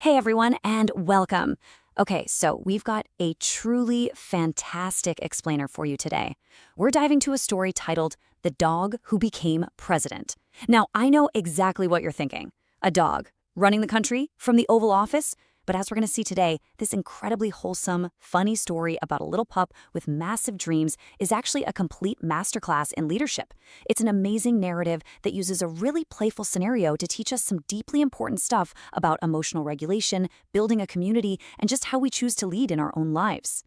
Hey everyone, and welcome. Okay, so we've got a truly fantastic explainer for you today. We're diving to a story titled The Dog Who Became President. Now, I know exactly what you're thinking. A dog running the country from the Oval Office? But as we're going to see today, this incredibly wholesome, funny story about a little pup with massive dreams is actually a complete masterclass in leadership. It's an amazing narrative that uses a really playful scenario to teach us some deeply important stuff about emotional regulation, building a community, and just how we choose to lead in our own lives.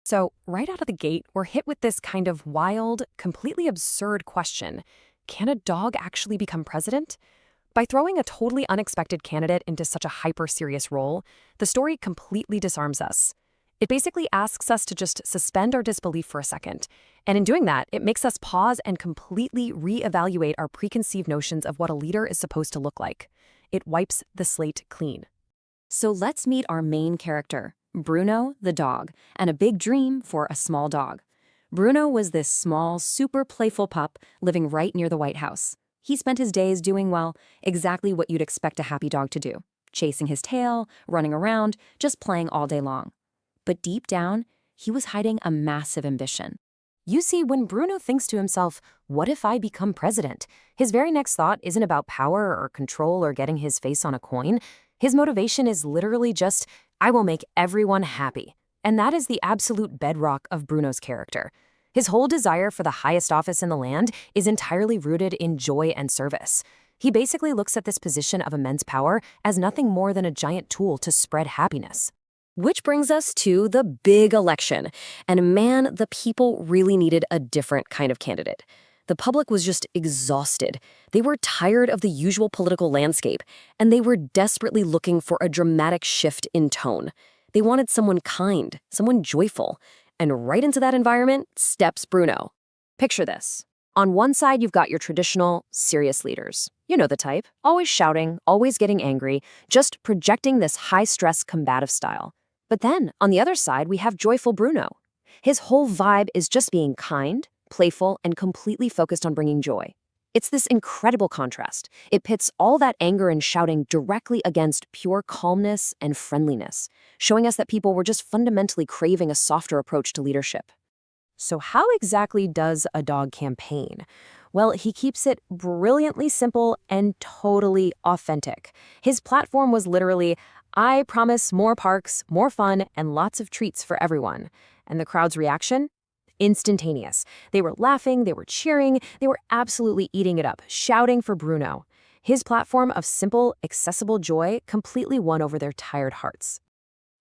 So, right out of the gate, we're hit with this kind of wild, completely absurd question. Can a dog actually become president? By throwing a totally unexpected candidate into such a hyper-serious role, the story completely disarms us. It basically asks us to just suspend our disbelief for a second. And in doing that, it makes us pause and completely reevaluate our preconceived notions of what a leader is supposed to look like. It wipes the slate clean. So let's meet our main character, Bruno the dog, and a big dream for a small dog. Bruno was this small, super playful pup living right near the White House. He spent his days doing, well, exactly what you'd expect a happy dog to do. Chasing his tail, running around, just playing all day long. But deep down, he was hiding a massive ambition. You see, when Bruno thinks to himself, what if I become president? His very next thought isn't about power or control or getting his face on a coin. His motivation is literally just, I will make everyone happy. And that is the absolute bedrock of Bruno's character. His whole desire for the highest office in the land is entirely rooted in joy and service. He basically looks at this position of immense power as nothing more than a giant tool to spread happiness. Which brings us to the big election. And man, the people really needed a different kind of candidate. The public was just exhausted. They were tired of the usual political landscape, and they were desperately looking for a dramatic shift in tone. They wanted someone kind, someone joyful. And right into that environment steps Bruno. Picture this. On one side, you've got your traditional, serious leaders. You know the type. Always shouting, always getting angry, just projecting this high-stress, combative style. But then, on the other side, we have joyful Bruno. His whole vibe is just being kind, playful, and completely focused on bringing joy. It's this incredible contrast. It pits all that anger and shouting directly against pure calmness and friendliness, showing us that people were just fundamentally craving a softer approach to leadership. So how exactly does a dog campaign? Well, he keeps it brilliantly simple and totally authentic. His platform was literally, I promise more parks, more fun, and lots of treats for everyone. And the crowd's reaction? Instantaneous. They were laughing, they were cheering, they were absolutely eating it up, shouting for Bruno. His platform of simple, accessible joy completely won over their tired hearts.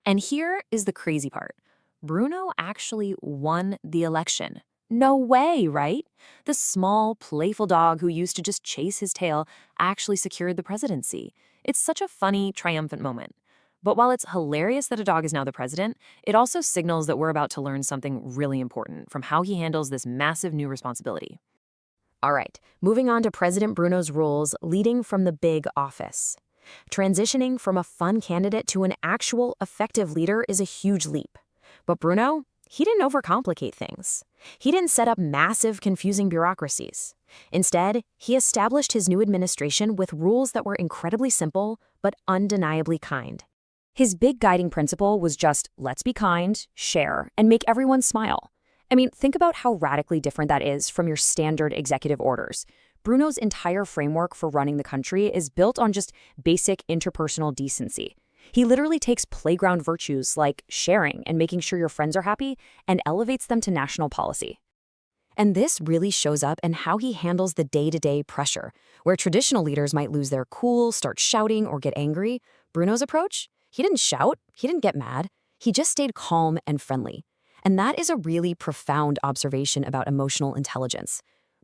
And here is the crazy part. Bruno actually won the election. No way, right? The small, playful dog who used to just chase his tail actually secured the presidency. It's such a funny, triumphant moment. But while it's hilarious that a dog is now the president, it also signals that we're about to learn something really important from how he handles this massive new responsibility. All right, moving on to President Bruno's roles leading from the big office. Transitioning from a fun candidate to an actual effective leader is a huge leap. But Bruno, he didn't overcomplicate things. He didn't set up massive, confusing bureaucracies. Instead, he established his new administration with rules that were incredibly simple, but undeniably kind. His big guiding principle was just, let's be kind, share, and make everyone smile. I mean, think about how radically different that is from your standard executive orders. Bruno's entire framework for running the country is built on just basic interpersonal decency. He literally takes playground virtues like sharing and making sure your friends are happy and elevates them to national policy. And this really shows up in how he handles the day-to-day pressure. Where traditional leaders might lose their cool, start shouting, or get angry, Bruno's approach? He didn't shout, he didn't get mad, he just stayed calm and friendly. And that is a really profound observation about emotional intelligence.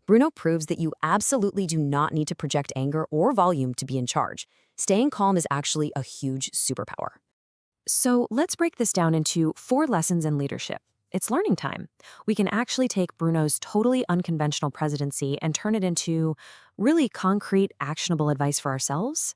Bruno proves that you absolutely do not need to project anger or volume to be in charge. Staying calm is actually a huge superpower. So let's break this down into 4 lessons in leadership. It's learning time. We can actually take Bruno's totally unconventional presidency and turn it into really concrete, actionable advice for ourselves.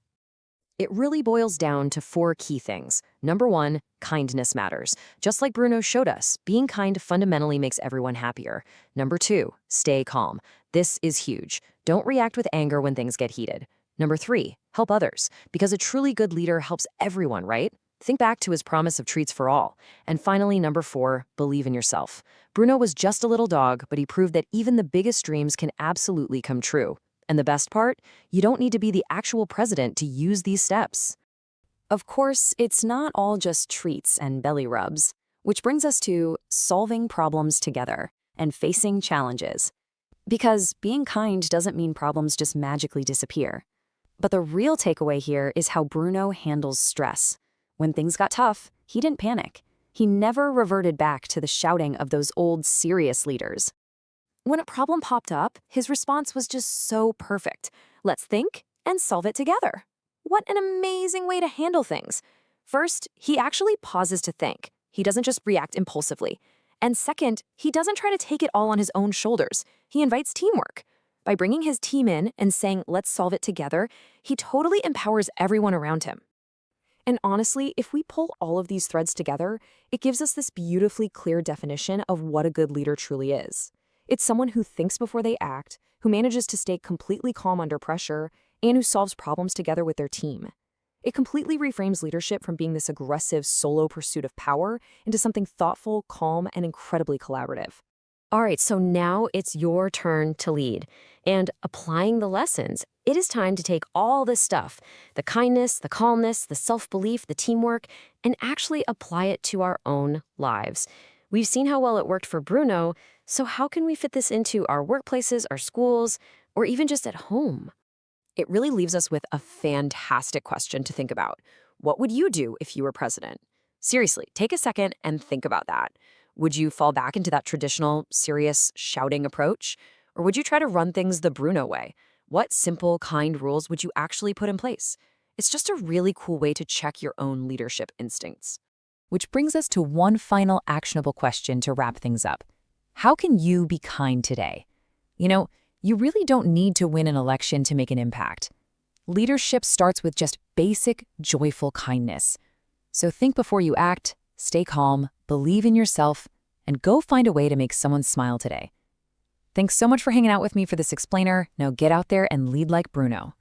It really boils down to 4 key things. Number 1, kindness matters. Just like Bruno showed us, being kind fundamentally makes everyone happier. Number 2, stay calm. This is huge. Don't react with anger when things get heated. Number 3, help others, because a truly good leader helps everyone, right? Think back to his promise of treats for all. And finally, number 4, believe in yourself. Bruno was just a little dog, but he proved that even the biggest dreams can absolutely come true. And the best part? You don't need to be the actual president to use these steps. Of course, it's not all just treats and belly rubs, which brings us to solving problems together and facing challenges. Because being kind doesn't mean problems just magically disappear. But the real takeaway here is how Bruno handles stress. When things got tough, he didn't panic. He never reverted back to the shouting of those old serious leaders. When a problem popped up, his response was just so perfect. Let's think and solve it together. What an amazing way to handle things. First, he actually pauses to think. He doesn't just react impulsively. And second, he doesn't try to take it all on his own shoulders. He invites teamwork. By bringing his team in and saying, let's solve it together, he totally empowers everyone around him. And honestly, if we pull all of these threads together, it gives us this beautifully clear definition of what a good leader truly is. It's someone who thinks before they act, who manages to stay completely calm under pressure, and who solves problems together with their team. It completely reframes leadership from being this aggressive solo pursuit of power into something thoughtful, calm, and incredibly collaborative. All right, so now it's your turn to lead. And applying the lessons, it is time to take all this stuff, the kindness, the calmness, the self-belief, the teamwork, and actually apply it to our own lives. We've seen how well it worked for Bruno, so how can we fit this into our workplaces, our schools, or even just at home? It really leaves us with a fantastic question to think about. What would you do if you were president? Seriously, take a second and think about that. Would you fall back into that traditional, serious, shouting approach? Or would you try to run things the Bruno way? What simple, kind rules would you actually put in place? It's just a really cool way to check your own leadership instincts. Which brings us to one final actionable question to wrap things up. How can you be kind today? You really don't need to win an election to make an impact. Leadership starts with just basic, joyful kindness. So think before you act, stay calm, believe in yourself, and go find a way to make someone smile today. Thanks so much for hanging out with me for this explainer. Now get out there and lead like Bruno.